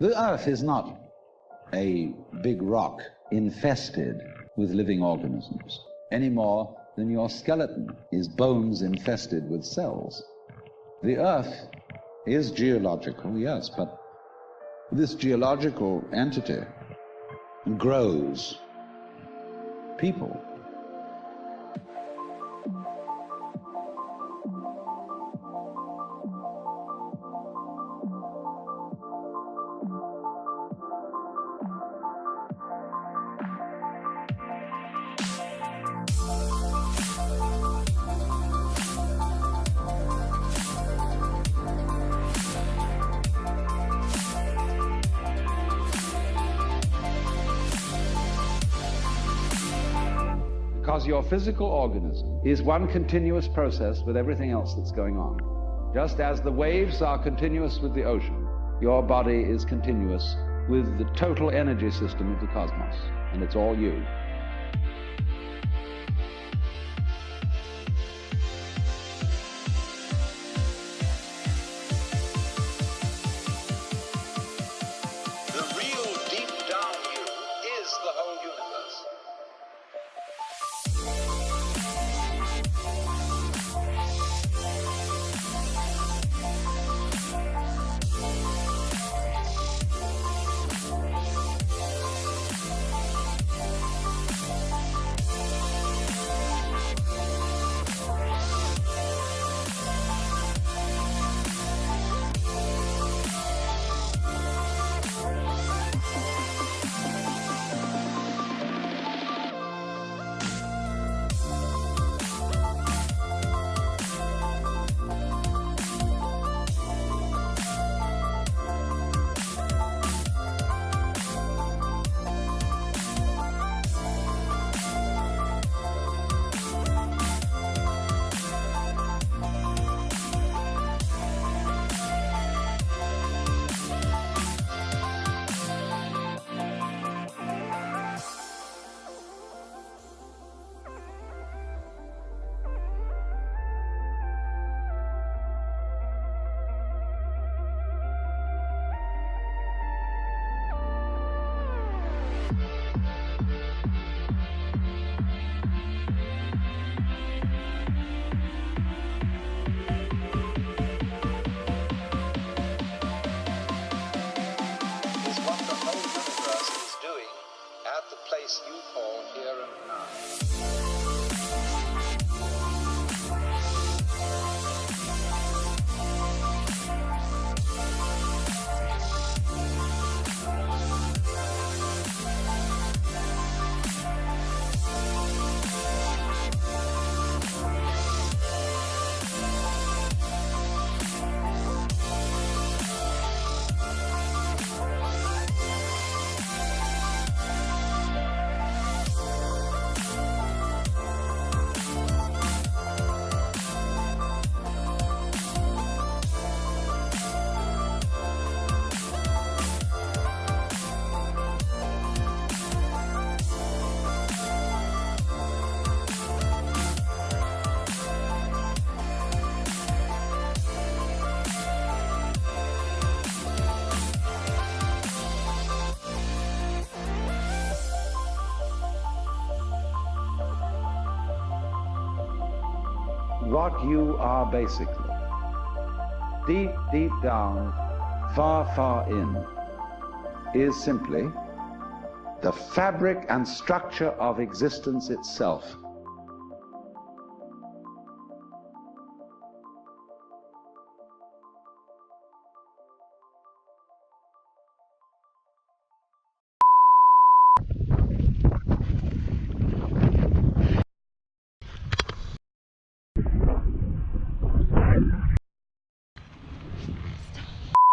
The Earth is not a big rock infested with living organisms, any more than your skeleton is bones infested with cells. The Earth is geological, yes, but this geological entity grows people. Because your physical organism is one continuous process with everything else that's going on. Just as the waves are continuous with the ocean, your body is continuous with the total energy system of the cosmos, and it's all you. The real deep down you is the whole universe. The place you call here and now. What you are basically, deep, deep down, far, far in, is simply the fabric and structure of existence itself.